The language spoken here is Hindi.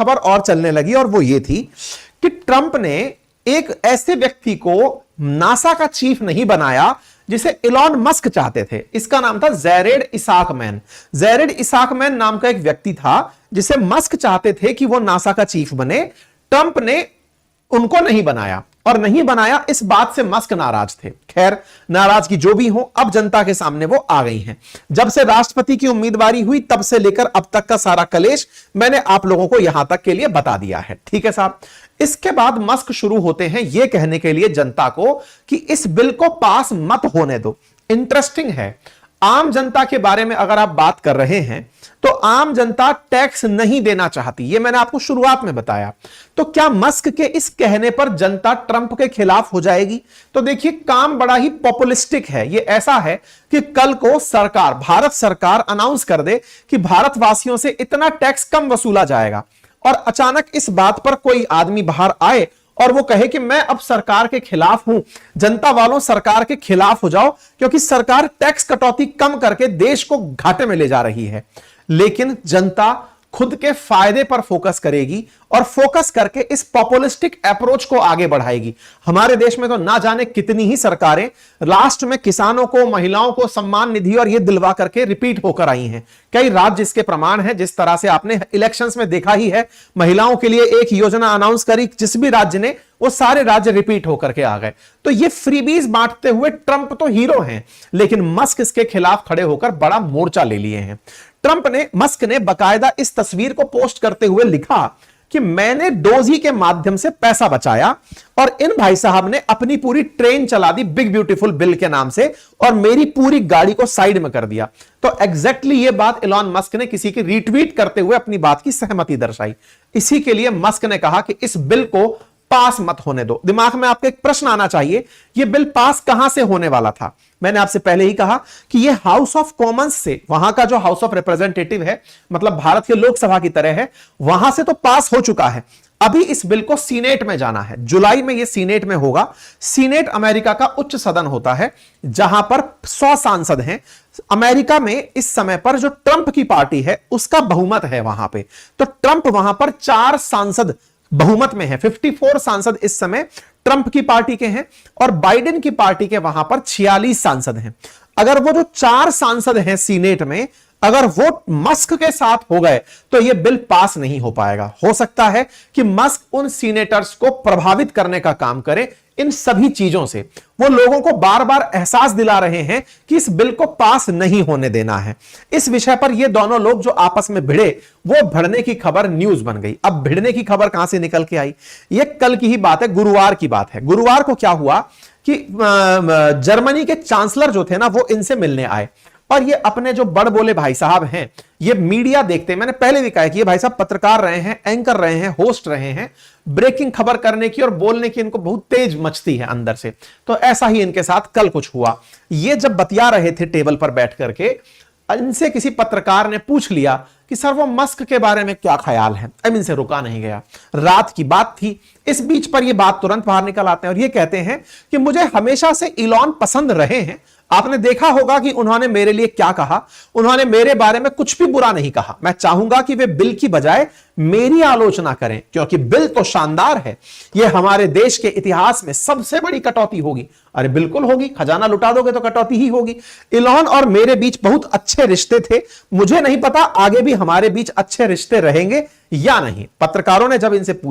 खबर और चलने लगी और वो ये थी कि ट्रंप ने एक ऐसे व्यक्ति को नासा का चीफ नहीं बनाया जिसे इलॉन मस्क चाहते थे। इसका नाम था जैरेड इसाकमैन। जैरेड इसाकमैन नाम का एक व्यक्ति था जिसे मस्क चाहते थे कि वो नासा का चीफ बने। ट्रंप ने उनको नहीं बनाया, और नहीं बनाया इस बात से मस्क नाराज थे। खैर, नाराजगी जो भी हो, अब जनता के सामने वो आ गई हैं। जब से राष्ट्रपति की उम्मीदवारी हुई तब से लेकर अब तक का सारा कलेश मैंने आप लोगों को यहां तक के लिए बता दिया है। ठीक है साहब। इसके बाद मस्क शुरू होते हैं यह कहने के लिए जनता को कि इस बिल को पास मत होने दो। इंटरेस्टिंग है, आम जनता के बारे में अगर आप बात कर रहे हैं तो आम जनता टैक्स नहीं देना चाहती, यह मैंने आपको शुरुआत में बताया। तो क्या मस्क के इस कहने पर जनता ट्रंप के खिलाफ हो जाएगी? तो देखिए, काम बड़ा ही पॉपुलिस्टिक है। यह ऐसा है कि कल को सरकार, भारत सरकार अनाउंस कर दे कि भारतवासियों से इतना टैक्स कम वसूला जाएगा, और अचानक इस बात पर कोई आदमी बाहर आए और वो कहे कि मैं अब सरकार के खिलाफ हूं। जनता वालों, सरकार के खिलाफ हो जाओ, क्योंकि सरकार टैक्स कटौती कम करके देश को घाटे में ले जा रही है। लेकिन जनता खुद के फायदे पर फोकस करेगी और फोकस करके इस पॉपुलिस्टिक अप्रोच को आगे बढ़ाएगी। हमारे देश में तो ना जाने कितनी ही सरकारें लास्ट में किसानों को, महिलाओं को सम्मान निधि और ये दिलवा करके रिपीट होकर आई हैं। कई राज्य इसके प्रमाण हैं। जिस तरह से आपने इलेक्शंस में देखा ही है, महिलाओं के लिए एक योजना अनाउंस करी, जिस भी राज्य ने, वो सारे राज्य रिपीट होकर के आ गए। तो ये फ्रीबीज बांटते हुए ट्रंप तो हीरो हैं, लेकिन मस्क इसके खिलाफ खड़े होकर बड़ा मोर्चा ले लिए हैं। मस्क ने बकायदा इस तस्वीर को पोस्ट करते हुए लिखा कि मैंने डोजी के माध्यम से पैसा बचाया और इन भाई साहब ने अपनी पूरी ट्रेन चला दी बिग ब्यूटीफुल बिल के नाम से, और मेरी पूरी गाड़ी को साइड में कर दिया। तो एग्जैक्टली ये बात इलॉन मस्क ने किसी की रीट्वीट करते हुए अपनी बात की सहमति दर्शाई। इसी के लिए मस्क ने कहा कि इस बिल को पास मत होने दो। दिमाग में आपके एक प्रश्न आना चाहिए, यह बिल पास कहां से होने वाला था? मैंने आपसे पहले ही कहा कि यह हाउस ऑफ कॉमन्स से, वहां का जो हाउस ऑफ रिप्रेजेंटेटिव है, मतलब भारत के लोकसभा की तरह है, वहां से तो पास हो चुका है। अभी इस बिल को सीनेट में जाना है। जुलाई में यह सीनेट में होगा। सीनेट अमेरिका का उच्च सदन होता है जहां पर 100 सांसद हैं। अमेरिका में इस समय पर जो ट्रंप की पार्टी है उसका बहुमत है वहां पे। तो ट्रंप वहां पर 4 सांसद बहुमत में है। 54 सांसद इस समय ट्रंप की पार्टी के हैं और बाइडेन की पार्टी के वहां पर 46 सांसद हैं। अगर वो जो 4 सांसद हैं सीनेट में, अगर वो मस्क के साथ हो गए तो यह बिल पास नहीं हो पाएगा। हो सकता है कि मस्क उन सीनेटर्स को प्रभावित करने का काम करे इन सभी चीजों से। वो लोगों को बार बार एहसास दिला रहे हैं कि इस बिल को पास नहीं होने देना है। इस विषय पर ये दोनों लोग जो आपस में भिड़े, वो भिड़ने की खबर न्यूज बन गई। अब भिड़ने की खबर कहां से निकल के आई? ये कल की ही बात है, गुरुवार की बात है। गुरुवार को क्या हुआ कि जर्मनी के चांसलर जो थे ना, वो इनसे मिलने आए, और ये अपने जो बड़ बोले भाई साहब हैं, ये मीडिया देखते हैं। मैंने पहले भी कहा कि ये भाई साहब पत्रकार रहे हैं, एंकर रहे हैं, होस्ट रहे हैं। ब्रेकिंग खबर करने की और बोलने की इनको बहुत तेज मचती है अंदर से। तो ऐसा ही इनके साथ कल कुछ हुआ। ये जब बतिया रहे थे टेबल पर बैठ करके, इनसे किसी पत्रकार ने पूछ लिया कि सर वो मस्क के बारे में क्या ख्याल है। अब इनसे रुका नहीं गया। रात की बात थी। इस बीच पर ये बात तुरंत बाहर निकल आते हैं और ये कहते हैं कि मुझे हमेशा से इलॉन पसंद रहे हैं। आपने देखा होगा कि उन्होंने मेरे लिए क्या कहा। उन्होंने मेरे बारे में कुछ भी बुरा नहीं कहा। मैं चाहूंगा कि वे बिल की बजाय मेरी आलोचना करें, क्योंकि बिल तो शानदार है। यह हमारे देश के इतिहास में सबसे बड़ी कटौती होगी। अरे बिल्कुल होगी, खजाना लुटा दोगे तो कटौती ही होगी। इलॉन और मेरे बीच बहुत अच्छे रिश्ते थे। मुझे नहीं पता आगे भी हमारे बीच अच्छे रिश्ते रहेंगे या नहीं। पत्रकारों ने जब इनसे पूछा